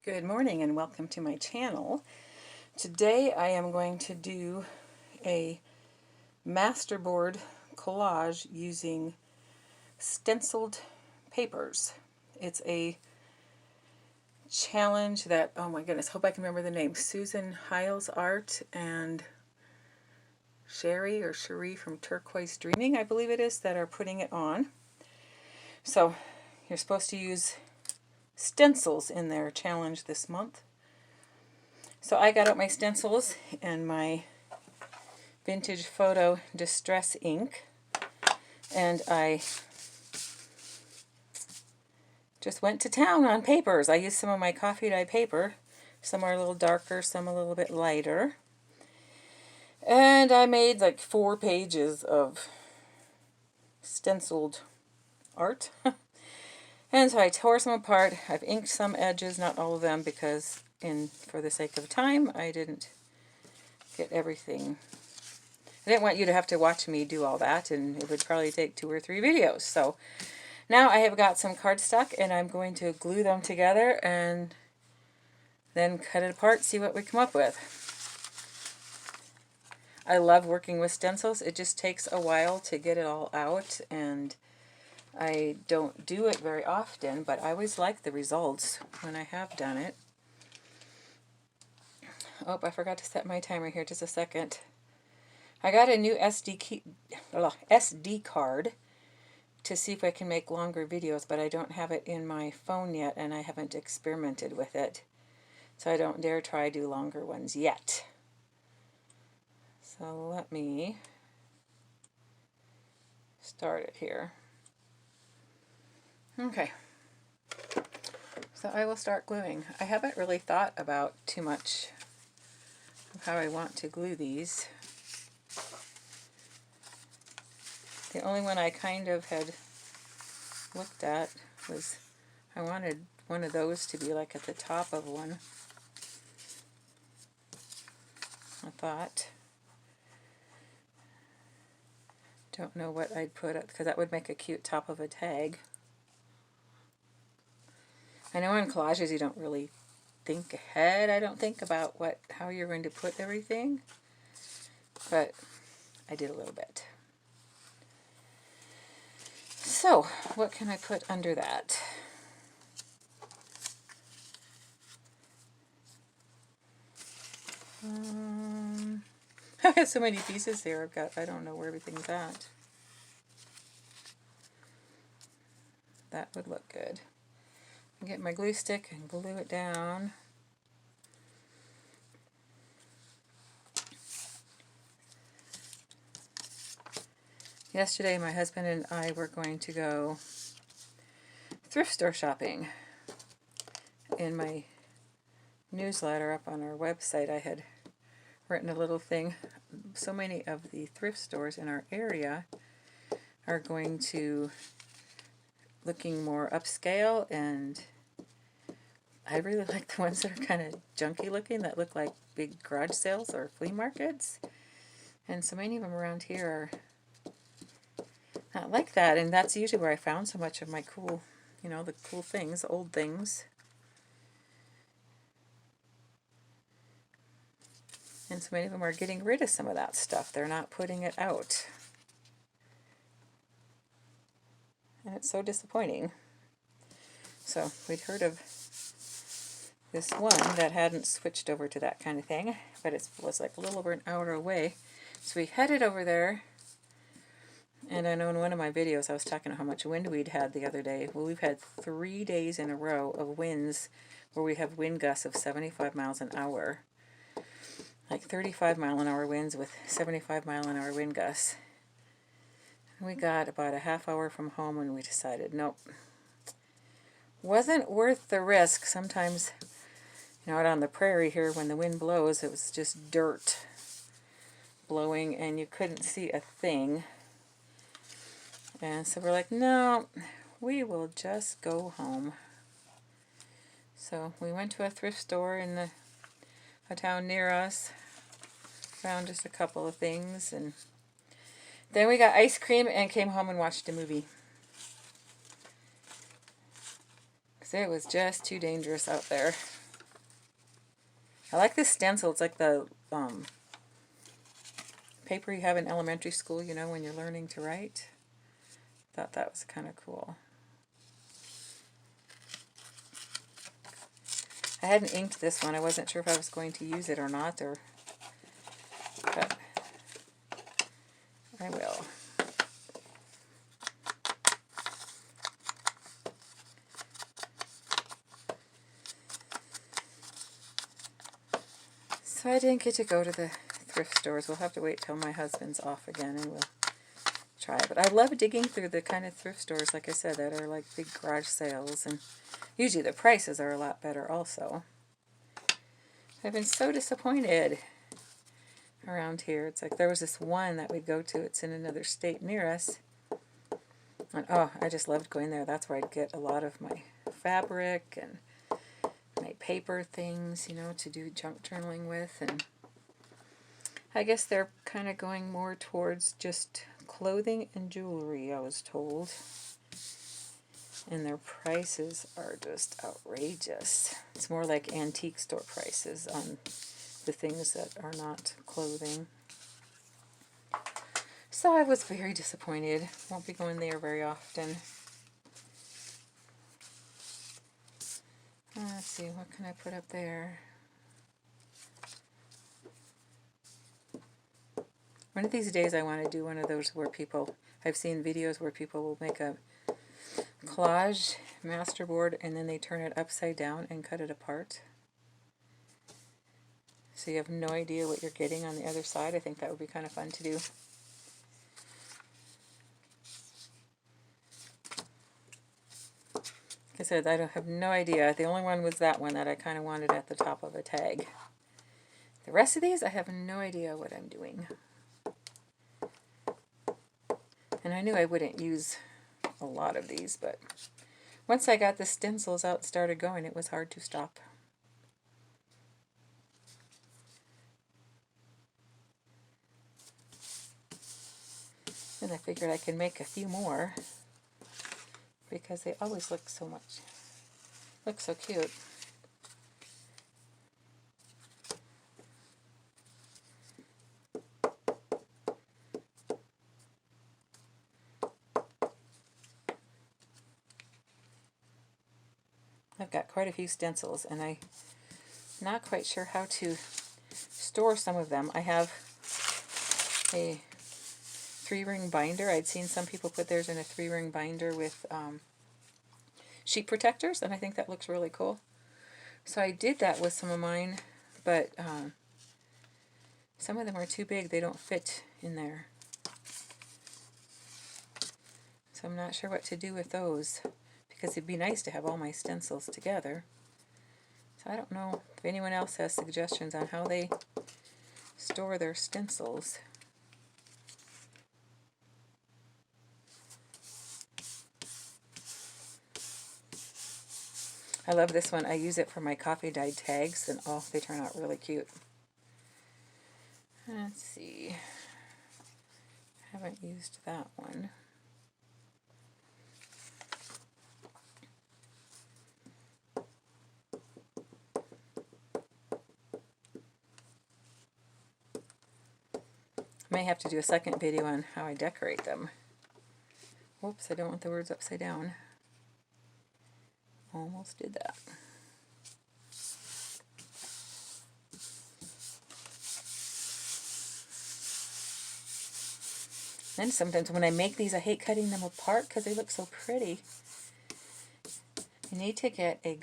Good morning and welcome to my channel. Today I am going to do a masterboard collage using stenciled papers. It's a challenge that, oh my goodness, hope I can remember the name, Susan Hiles Art and Sheree from Turquoise Dreaming, I believe it is, that are putting it on. So you're supposed to use stencils in their challenge this month. So I got out my stencils and my vintage photo distress ink, and I just went to town on papers. I used some of my coffee dye paper. Some are a little darker, some a little bit lighter. And I made like 4 pages of stenciled art. And so I tore some apart. I've inked some edges, not all of them, because for the sake of time, I didn't get everything. I didn't want you to have to watch me do all that, and it would probably take 2 or 3 videos. So now I have got some cardstock, and I'm going to glue them together and then cut it apart, see what we come up with. I love working with stencils. It just takes a while to get it all out, and I don't do it very often, but I always like the results when I have done it. Oh, I forgot to set my timer here just a second. I got a new SD card to see if I can make longer videos, but I don't have it in my phone yet, and I haven't experimented with it. So I don't dare try do longer ones yet. So let me start it here. Okay. So I will start gluing. I haven't really thought about too much of how I want to glue these. The only one I kind of had looked at was, I wanted one of those to be like at the top of one. I thought. Don't know what I'd put up, because that would make a cute top of a tag. I know in collages you don't really think ahead, I don't think, about how you're going to put everything, but I did a little bit. So, what can I put under that? I have so many pieces here. I don't know where everything's at. That would look good. Get my glue stick and glue it down. Yesterday my husband and I were going to go thrift store shopping. In my newsletter up on our website I had written a little thing. So many of the thrift stores in our area are going to looking more upscale, and I really like the ones that are kind of junky looking, that look like big garage sales or flea markets. And so many of them around here are not like that, and that's usually where I found so much of my cool, the cool things, old things. And so many of them are getting rid of some of that stuff. They're not putting it out. And it's so disappointing. So we'd heard of this one that hadn't switched over to that kind of thing, but it was like a little over an hour away. So we headed over there, and I know in one of my videos I was talking about how much wind we'd had the other day. Well, we've had 3 days in a row of winds where we have wind gusts of 75 miles an hour. Like 35-mile-an-hour winds with 75-mile-an-hour wind gusts. We got about a half hour from home and we decided, nope. Wasn't worth the risk. Sometimes, out on the prairie here, when the wind blows, it was just dirt blowing and you couldn't see a thing. And so we're like, no, we will just go home. So we went to a thrift store in a town near us, found just a couple of things, and then we got ice cream and came home and watched a movie. Because it was just too dangerous out there. I like this stencil. It's like the paper you have in elementary school, you know, when you're learning to write. Thought that was kind of cool. I hadn't inked this one. I wasn't sure if I was going to use it or not, but I will. So I didn't get to go to the thrift stores. We'll have to wait till my husband's off again and we'll try it. But I love digging through the kind of thrift stores, like I said, that are like big garage sales, and usually the prices are a lot better also. I've been so disappointed around here. It's like there was this one that we'd go to. It's in another state near us. And oh, I just loved going there. That's where I'd get a lot of my fabric and my paper things, you know, to do junk journaling with. And I guess they're kind of going more towards just clothing and jewelry, I was told. And their prices are just outrageous. It's more like antique store prices on the things that are not clothing. So I was very disappointed. Won't be going there very often. Let's see, what can I put up there? One of these days I want to do one of those where people, I've seen videos where people will make a collage masterboard and then they turn it upside down and cut it apart. So you have no idea what you're getting on the other side. I think that would be kind of fun to do. Like I said, I don't have no idea. The only one was that one that I kind of wanted at the top of a tag. The rest of these, I have no idea what I'm doing. And I knew I wouldn't use a lot of these, but once I got the stencils out and started going, it was hard to stop. And I figured I could make a few more because they always look so cute. I've got quite a few stencils and I'm not quite sure how to store some of them. I have a 3-ring binder. I'd seen some people put theirs in a 3-ring binder with sheet protectors, and I think that looks really cool. So I did that with some of mine, but some of them are too big. They don't fit in there. So I'm not sure what to do with those, because it'd be nice to have all my stencils together. So I don't know if anyone else has suggestions on how they store their stencils. I love this one. I use it for my coffee dyed tags, and oh, they turn out really cute. Let's see. I haven't used that one. I may have to do a second video on how I decorate them. Whoops, I don't want the words upside down. Almost did that. Then sometimes when I make these, I hate cutting them apart because they look so pretty. You need to get a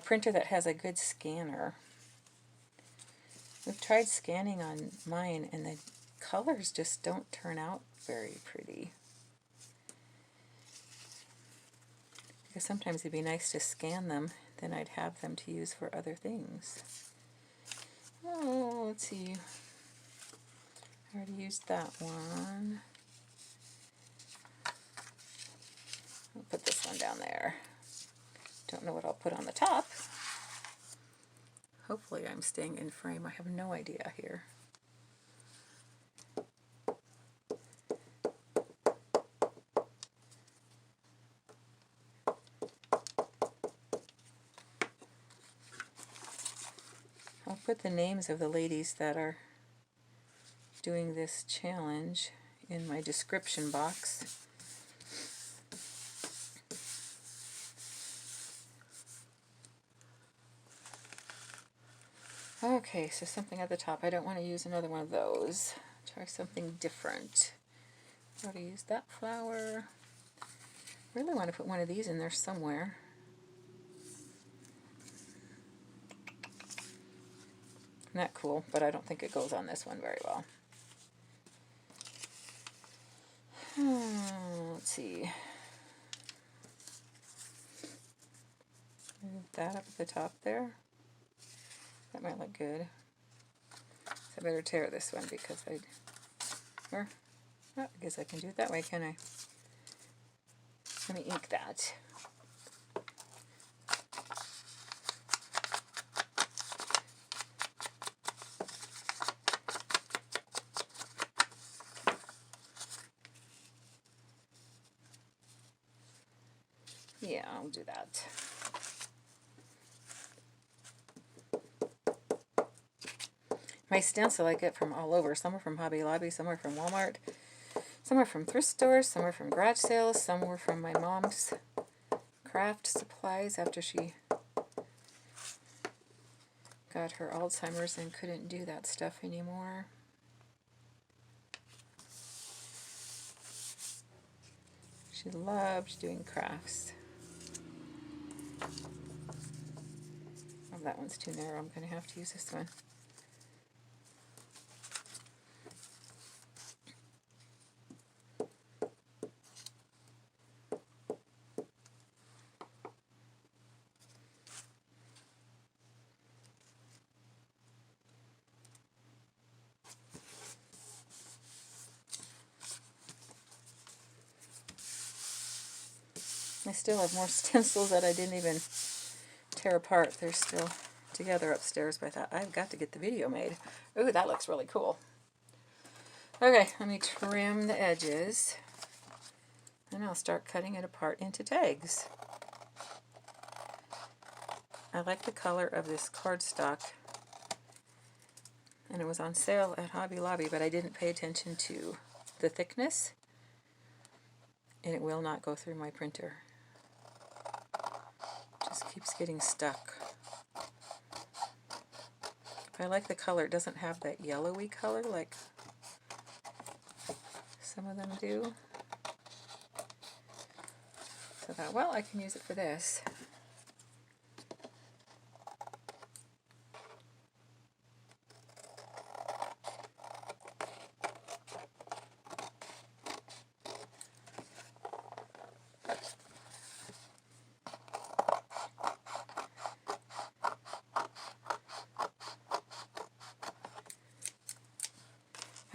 printer that has a good scanner. We've tried scanning on mine and the colors just don't turn out very pretty. Because sometimes it'd be nice to scan them, then I'd have them to use for other things. Oh, let's see. I already used that one. I'll put this one down there. Don't know what I'll put on the top. Hopefully I'm staying in frame. I have no idea here. I'll put the names of the ladies that are doing this challenge in my description box. Okay, so something at the top. I don't want to use another one of those. Try something different. I already used that flower. Really want to put one of these in there somewhere. Isn't that cool? But I don't think it goes on this one very well. Let's see. Move that up at the top there. That might look good. So I better tear this one because I guess I can do it that way, can I? Let me ink that. Yeah, I'll do that. My stencil I get from all over. Some are from Hobby Lobby, some are from Walmart, some are from thrift stores, some are from garage sales, some were from my mom's craft supplies after she got her Alzheimer's and couldn't do that stuff anymore. She loved doing crafts. Oh, that one's too narrow. I'm going to have to use this one. I still have more stencils that I didn't even tear apart. They're still together upstairs, but I thought, I've got to get the video made. Ooh, that looks really cool. Okay, let me trim the edges, and I'll start cutting it apart into tags. I like the color of this cardstock, and it was on sale at Hobby Lobby, but I didn't pay attention to the thickness, and it will not go through my printer. Just keeps getting stuck. I like the color. It doesn't have that yellowy color like some of them do. So I thought, well, I can use it for this.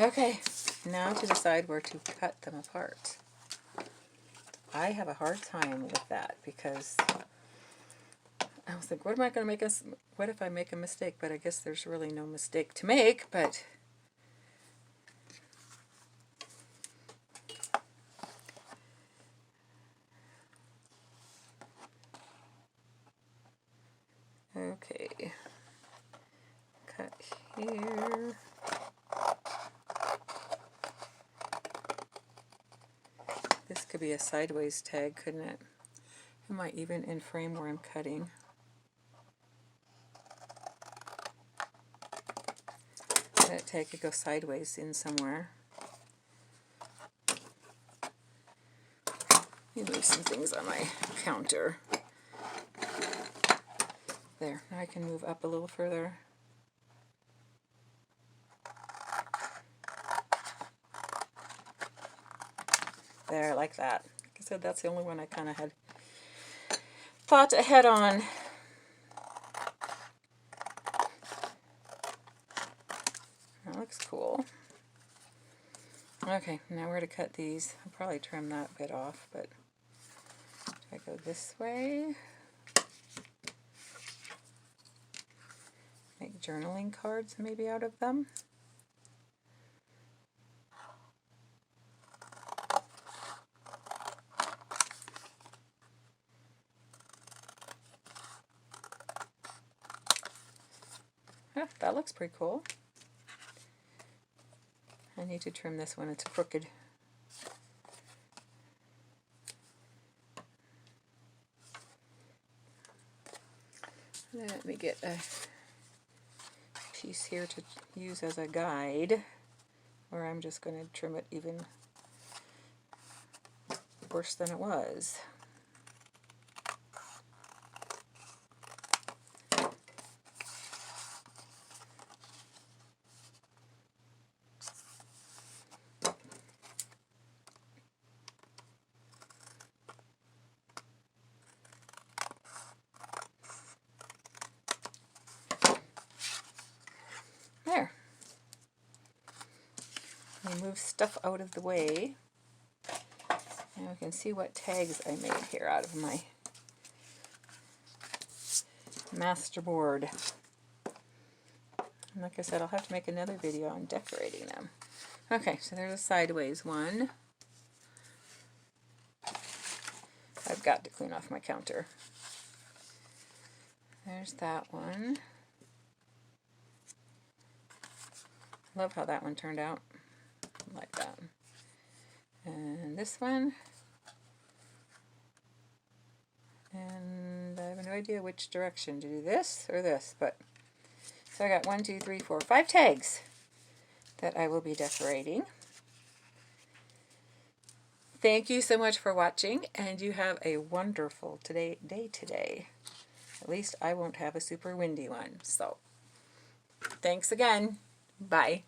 Okay, now to decide where to cut them apart. I have a hard time with that because I was like, what am I going to make us? What if I make a mistake? But I guess there's really no mistake to make, but okay. Cut here. This could be a sideways tag, couldn't it? It might even in frame where I'm cutting. That tag could go sideways in somewhere. Let me move some things on my counter. There, now I can move up a little further. There, like that. Like I said, that's the only one I kind of had thought ahead on. That looks cool. Okay, now where to cut these. I'll probably trim that bit off, but I go this way. Make journaling cards maybe out of them. Oh, that looks pretty cool. I need to trim this one, it's crooked. Let me get a piece here to use as a guide, or I'm just going to trim it even worse than it was. There. I move stuff out of the way. Now we can see what tags I made here out of my Masterboard. And like I said, I'll have to make another video on decorating them. Okay, so there's a sideways one. I've got to clean off my counter. There's that one. Love how that one turned out. Like that. And this one. And I have no idea which direction to do, this or this, but so I got 1, 2, 3, 4, 5 tags that I will be decorating. Thank you so much for watching, and you have a wonderful day today. At least I won't have a super windy one. So, thanks again. Bye.